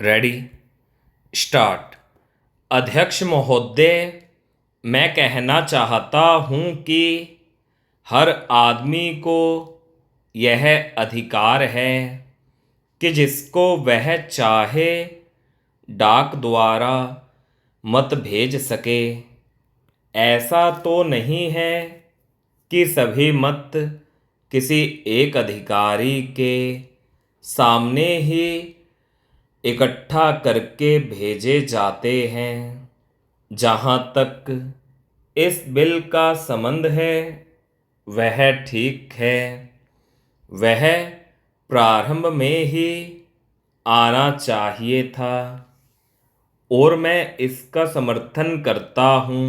Ready start. अध्यक्ष महोदय, मैं कहना चाहता हूँ कि हर आदमी को यह अधिकार है कि जिसको वह चाहे डाक द्वारा मत भेज सके। ऐसा तो नहीं है कि सभी मत किसी एक अधिकारी के सामने ही इकट्ठा करके भेजे जाते हैं। जहाँ तक इस बिल का संबंध है वह ठीक है। वह प्रारंभ में ही आना चाहिए था और मैं इसका समर्थन करता हूँ।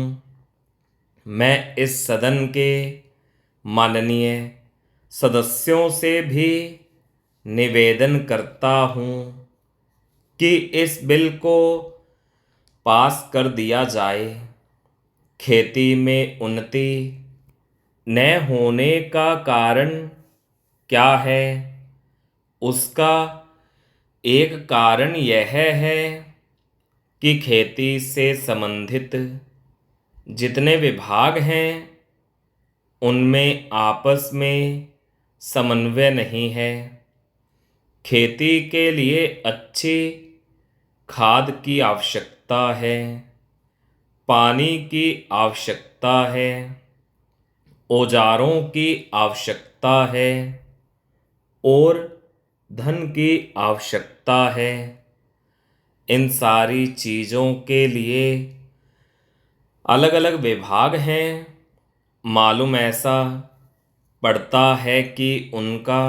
मैं इस सदन के माननीय सदस्यों से भी निवेदन करता हूँ कि इस बिल को पास कर दिया जाए। खेती में उन्नति न होने का कारण क्या है? उसका एक कारण यह है कि खेती से संबंधित जितने विभाग हैं उनमें आपस में समन्वय नहीं है। खेती के लिए अच्छी खाद की आवश्यकता है, पानी की आवश्यकता है, औजारों की आवश्यकता है और धन की आवश्यकता है। इन सारी चीज़ों के लिए अलग अलग विभाग हैं। मालूम ऐसा पड़ता है कि उनका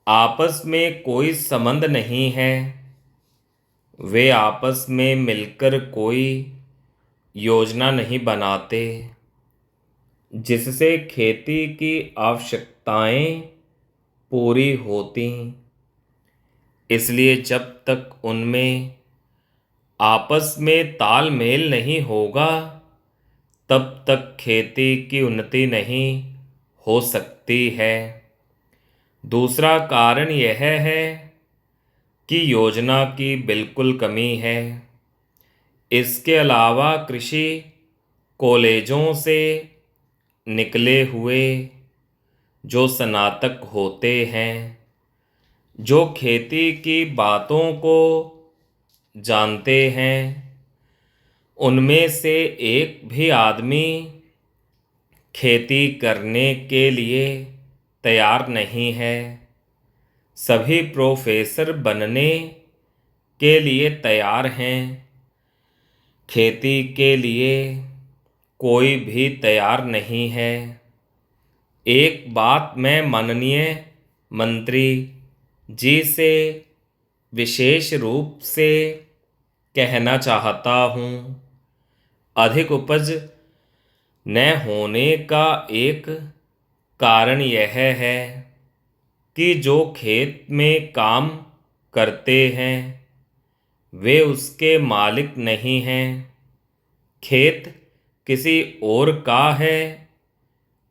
आपस में कोई संबंध नहीं है। वे आपस में मिलकर कोई योजना नहीं बनाते जिससे खेती की आवश्यकताएं पूरी होती। इसलिए जब तक उनमें आपस में तालमेल नहीं होगा तब तक खेती की उन्नति नहीं हो सकती है। दूसरा कारण यह है कि योजना की बिल्कुल कमी है। इसके अलावा कृषि कॉलेजों से निकले हुए जो स्नातक होते हैं, जो खेती की बातों को जानते हैं, उनमें से एक भी आदमी खेती करने के लिए तैयार नहीं है। सभी प्रोफेसर बनने के लिए तैयार हैं। खेती के लिए कोई भी तैयार नहीं है। एक बात मैं माननीय मंत्री जी से विशेष रूप से कहना चाहता हूँ। अधिक उपज न होने का एक कारण यह है कि जो खेत में काम करते हैं वे उसके मालिक नहीं हैं। खेत किसी और का है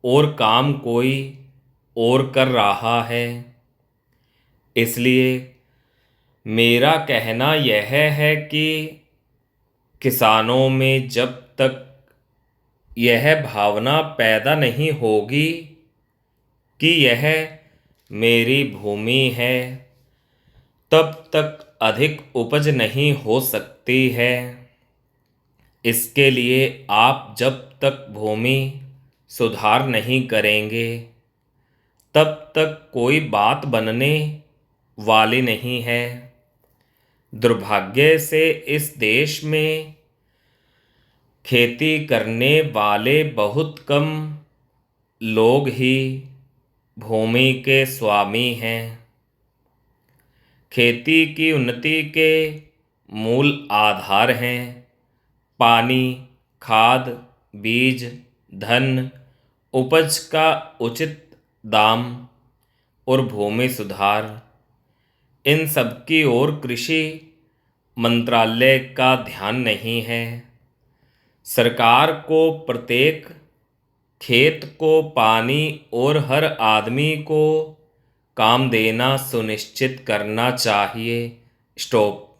और काम कोई और कर रहा है। इसलिए मेरा कहना यह है कि किसानों में जब तक यह भावना पैदा नहीं होगी कि यह मेरी भूमि है, तब तक अधिक उपज नहीं हो सकती है। इसके लिए आप जब तक भूमि सुधार नहीं करेंगे तब तक कोई बात बनने वाली नहीं है। दुर्भाग्य से इस देश में खेती करने वाले बहुत कम लोग ही भूमि के स्वामी हैं। खेती की उन्नति के मूल आधार हैं पानी, खाद, बीज, धन, उपज का उचित दाम और भूमि सुधार। इन सब की ओर कृषि मंत्रालय का ध्यान नहीं है। सरकार को प्रत्येक खेत को पानी और हर आदमी को काम देना सुनिश्चित करना चाहिए। स्टॉप।